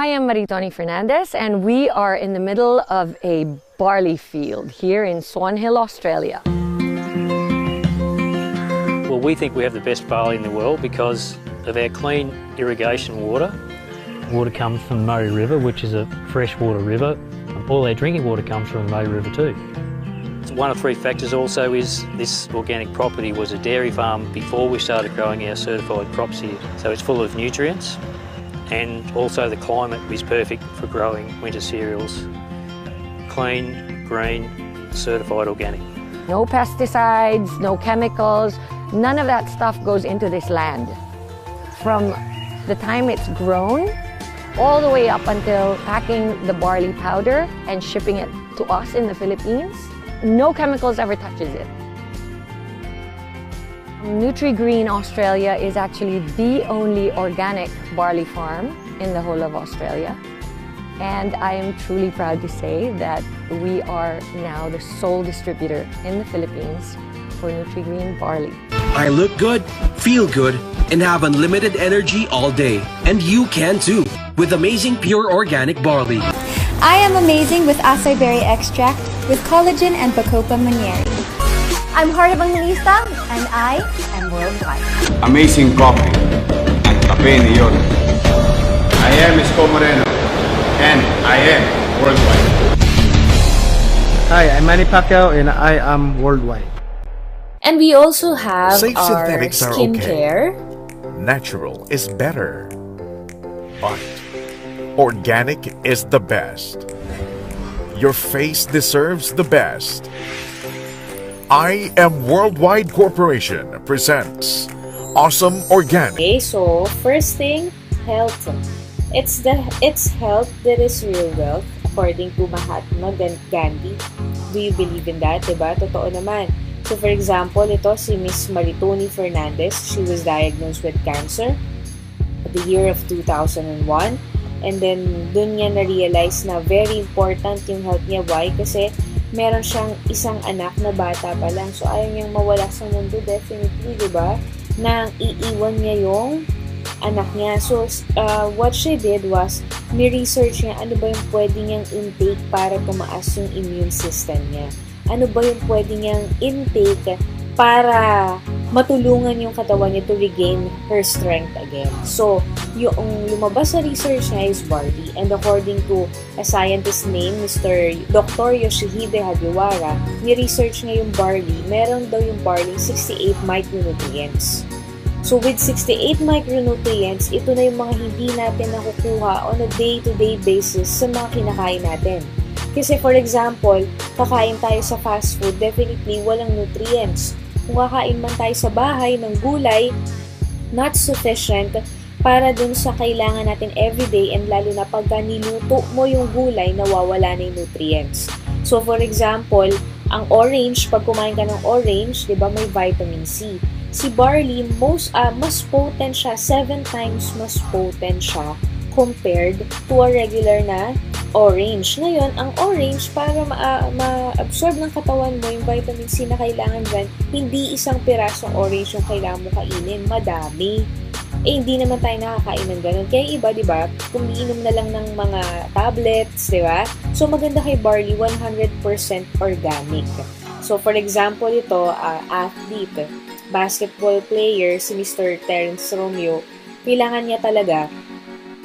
I am Maritoni Fernandez, and we are in the middle of a barley field here in Swan Hill, Australia. Well, we think we have the best barley in the world because of our clean irrigation water. Water comes from the Murray River, which is a freshwater river. All our drinking water comes from the Murray River too. One of three factors also is this organic property was a dairy farm before we started growing our certified crops here. So it's full of nutrients, and also the climate is perfect for growing winter cereals. Clean, green, certified organic. No pesticides, no chemicals, none of that stuff goes into this land. From the time it's grown, all the way up until packing the barley powder and shipping it to us in the Philippines, no chemicals ever touches it. Nutri-Green Australia is actually the only organic barley farm in the whole of Australia. And I am truly proud to say that we are now the sole distributor in the Philippines for Nutri-Green barley. I look good, feel good, and have unlimited energy all day. And you can too, with amazing pure organic barley. I am amazing with acai berry extract with collagen and Bacopa Monnieri. I'm Heart Evangelista, and I am worldwide. Amazing coffee and cafe ni yun. I am Isko Moreno, and I am worldwide. Hi, I'm Manny Pacquiao, and I am worldwide. And we also have Safe our synthetics are skincare. Okay. Natural is better. But organic is the best. Your face deserves the best. I Am Worldwide Corporation presents Awesome Organic. Okay, so first thing, health. It's health that is real wealth, according to Mahatma Gandhi. Do you believe in that? Diba? Totoo naman. So for example, ito si Miss Maritoni Fernandez. She was diagnosed with cancer at the year of 2001. And then, dun niya na-realize na very important yung health niya. Why? Kasi meron siyang isang anak na bata pa lang. So, ayaw niyang mawala sa mundo, definitely, di ba? Na iiwan niya yung anak niya. So, what she did was, ni-research niya ano ba yung pwede niyang intake para tumaas yung immune system niya. Ano ba yung pwede niyang intake para matulungan yung katawan niya to regain her strength again. So, yung lumabas sa research niya is barley. And according to a scientist named Dr. Yoshihide Hagiwara, ni-research niya yung barley. Meron daw yung barley 68 micronutrients. So, with 68 micronutrients, ito na yung mga hindi natin nakukuha on a day-to-day basis sa mga kinakain natin. Kasi for example, kakain tayo sa fast food, definitely walang nutrients. Kung kakain man tayo sa bahay ng gulay, not sufficient para dun sa kailangan natin everyday, and lalo na pagka niluto mo yung gulay, nawawala na yung nutrients. So for example, ang orange, pag kumain ka ng orange, di ba may vitamin C. Si barley, mas potent siya, 7 times mas potent siya compared to a regular na orange. Ngayon, ang orange, para ma-absorb ng katawan mo yung vitamin C na kailangan dyan, hindi isang pirasong orange yung kailangan mo kainin, madami. Hindi naman tayo nakakain ng ganun. Kaya iba, di ba, kumiinom na lang ng mga tablets, di ba? So, maganda kay barley, 100% organic. So, for example, ito, athlete, basketball player, si Mr. Terence Romeo, kailangan niya talaga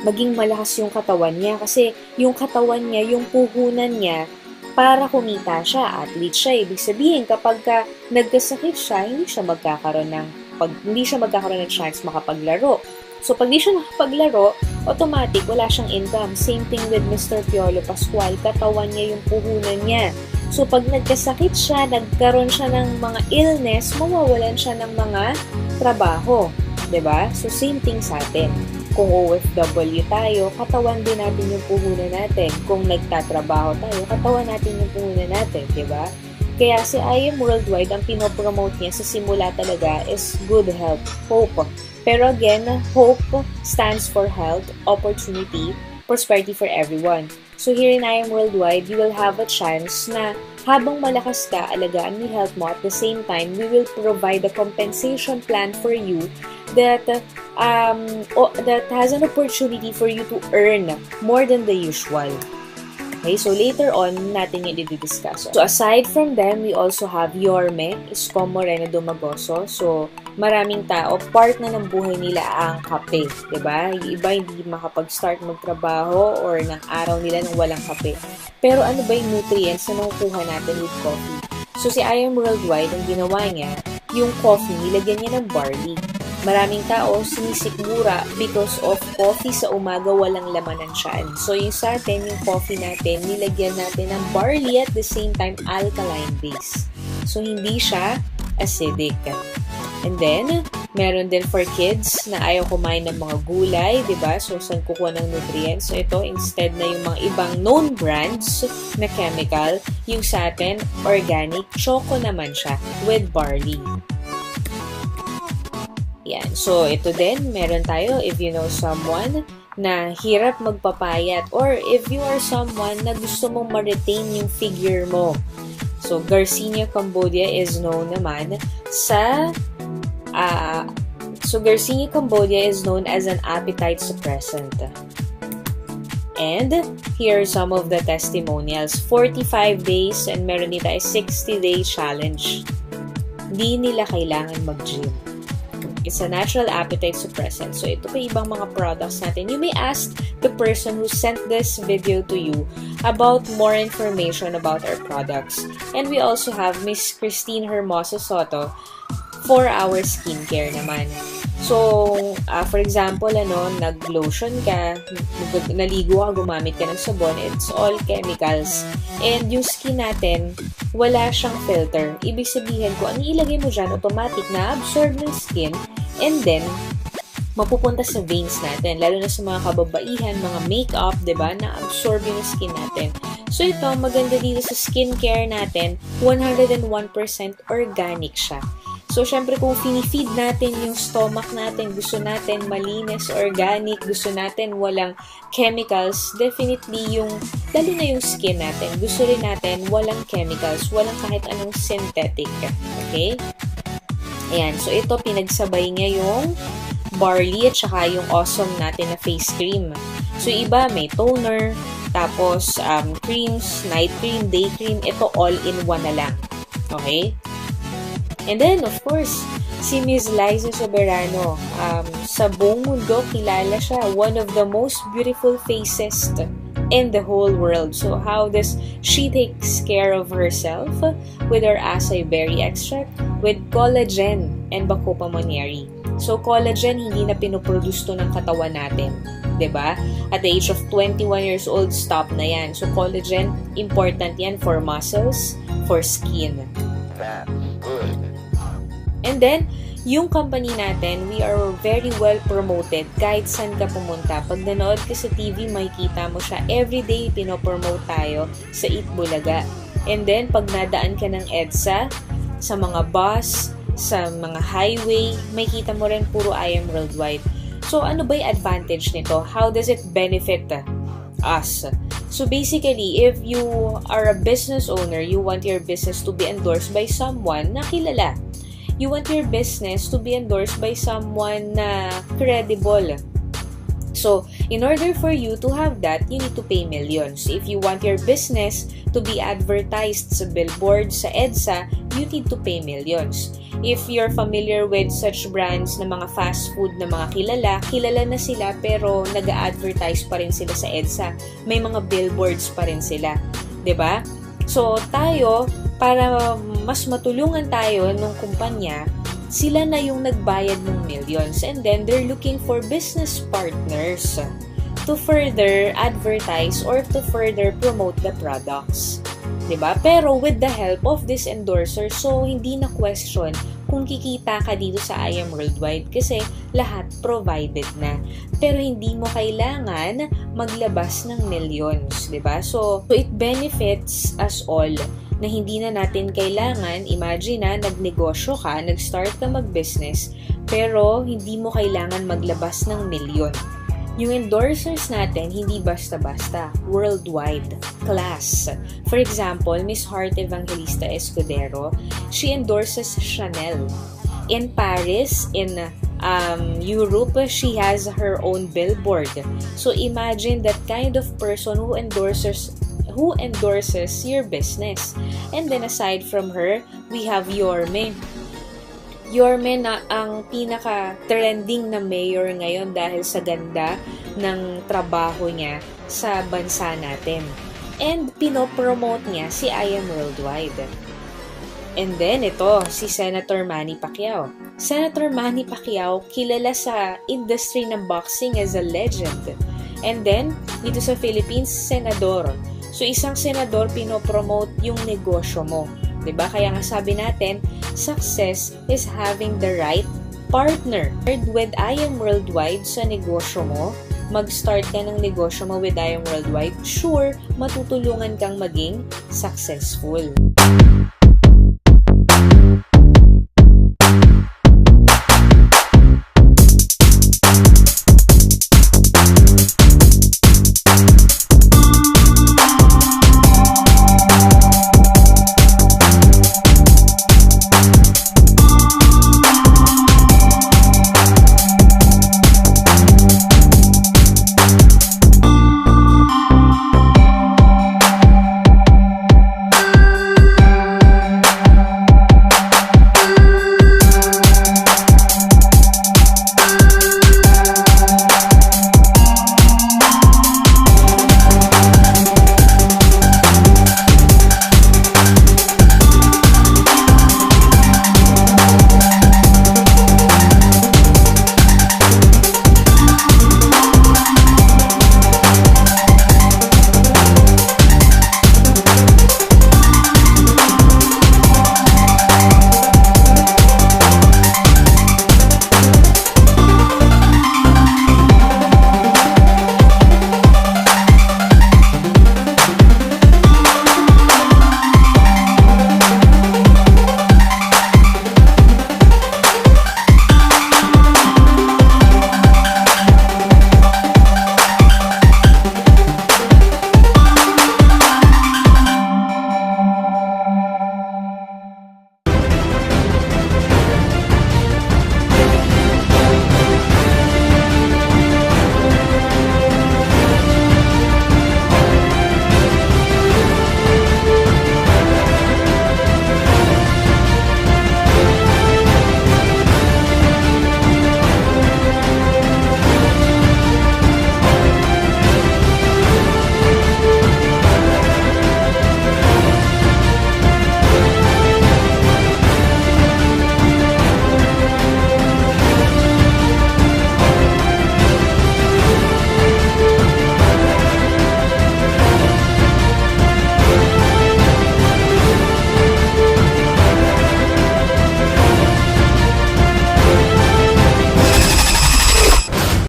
maging malakas yung katawan niya kasi yung katawan niya, yung puhunan niya para kumita siya, athlete siya. Ibig sabihin, kapag nagkasakit siya, hindi siya magkakaroon ng chance makapaglaro. So, pag di siya makapaglaro, automatic, wala siyang income. Same thing with Mr. Piolo Pascual, katawan niya yung puhunan niya. So, pag nagkasakit siya, nagkaroon siya ng mga illness, mawawalan siya ng mga trabaho. 'Di ba? So, same thing sa atin. Kung OFW tayo, katawan din natin yung puhunan natin. Kung nagtatrabaho tayo, katawan natin yung puhunan natin, di ba? Kaya si I Am Worldwide, ang pinopromote niya sa simula talaga is good health, hope. Pero again, hope stands for health, opportunity, prosperity for everyone. So here in I Am Worldwide, you will have a chance na habang malakas ka, alagaan mo health mo, at the same time, we will provide a compensation plan for you that that has an opportunity for you to earn more than the usual. Okay, so later on, natin yung i-discuss. So aside from them, we also have Yorme, Isko Moreno Dumagoso. So maraming tao, part na ng buhay nila ang kape. Diba? Yung iba hindi makapag-start magtrabaho or ng araw nila nang walang kape. Pero ano ba yung nutrients na nakukuha natin with coffee? So si I Am Worldwide, ang ginawa niya, yung coffee, nilagyan niya ng barley. Maraming tao sinisikmura because of coffee sa umaga walang laman ng tiyan. So yung sa atin, yung coffee natin, nilagyan natin ng barley at the same time alkaline base. So hindi siya acidic. And then, meron din for kids na ayaw kumain ng mga gulay, diba? So saan kukuha ng nutrients? So ito, instead na yung mga ibang known brands na chemical, yung sa atin, organic, choco naman siya with barley. Yan. So, ito din, meron tayo, if you know someone na hirap magpapayat or if you are someone na gusto mong ma-retain yung figure mo. So, Garcinia Cambodia is known naman sa Garcinia Cambodia is known as an appetite suppressant. And here are some of the testimonials. 45 days and meron dito ay 60-day challenge. Di nila kailangan mag-gym. It's a natural appetite suppressant. So, ito pa ibang mga products natin. You may ask the person who sent this video to you about more information about our products. And we also have Miss Christine Hermosa Soto for our skincare naman. So, for example, nag-lotion ka, naligo ka, gumamit ka ng sabon, it's all chemicals. And yung skin natin, wala siyang filter. Ibig sabihin ko, ang ilagay mo dyan, automatic na absorb ng skin, and then, mapupunta sa veins natin, lalo na sa mga kababaihan, mga makeup, diba, na absorb yung skin natin. So, ito, maganda dito sa skincare natin, 101% organic siya. So, syempre, kung finifeed natin yung stomach natin, gusto natin malinis, organic, gusto natin walang chemicals, definitely lalo na yung skin natin, gusto rin natin walang chemicals, walang kahit anong synthetic. Okay? Ayan. So, ito, pinagsabay niya yung barley at saka yung awesome natin na face cream. So, iba, may toner, tapos creams, night cream, day cream, ito all in one na lang. Okay? And then, of course, si Ms. Liza Soberano. Sa buong mundo, kilala siya. One of the most beautiful faces in the whole world. So, how does she takes care of herself? With her acai berry extract, with collagen and Bacopa monnieri. So, collagen, hindi na pinoproduce to ng katawan natin. Diba? At the age of 21 years old, stop na yan. So, collagen, important yan for muscles, for skin. That's good. And then, yung company natin, we are very well promoted kahit saan ka pumunta. Pag nanood ka sa TV, makikita mo siya. Everyday, pinopromote tayo sa Eat Bulaga. And then, pag nadaan ka ng EDSA, sa mga bus, sa mga highway, makikita mo rin puro I Am Worldwide. So, ano ba yung advantage nito? How does it benefit us? So, basically, if you are a business owner, you want your business to be endorsed by someone na kilala. You want your business to be endorsed by someone na credible. So, in order for you to have that, you need to pay millions. If you want your business to be advertised sa billboard, sa EDSA, you need to pay millions. If you're familiar with such brands na mga fast food na mga kilala na sila pero nag-a-advertise pa rin sila sa EDSA. May mga billboards pa rin sila. 'Di ba? So, tayo, para mas matulungan tayo ng kumpanya, sila na yung nagbayad ng millions. And then, they're looking for business partners to further advertise or to further promote the products. Diba? Pero with the help of this endorser, so hindi na question kung kikita ka dito sa I Am Worldwide kasi lahat provided na. Pero hindi mo kailangan maglabas ng millions, diba? So it benefits us all na hindi na natin kailangan, imagine na nagnegosyo ka, nag-start ka mag-business, pero hindi mo kailangan maglabas ng milyon. Yung endorsers natin, hindi basta-basta, worldwide, class. For example, Miss Heart Evangelista Escudero, she endorses Chanel. In Paris, in Europe, she has her own billboard. So imagine that kind of person who endorses your business. And then aside from her, we have Yorme. Yorme na ang pinaka-trending na mayor ngayon dahil sa ganda ng trabaho niya sa bansa natin. And pinopromote niya si I Am Worldwide. And then ito, si Senator Manny Pacquiao. Senator Manny Pacquiao, kilala sa industry ng boxing as a legend. And then, dito sa Philippines, senador. So isang senador, pinopromote yung negosyo mo. 'Di ba? Kaya nga sabi natin, success is having the right partner. With I Am Worldwide sa negosyo mo, mag-start ka ng negosyo mo with I Am Worldwide, sure, matutulungan kang maging successful.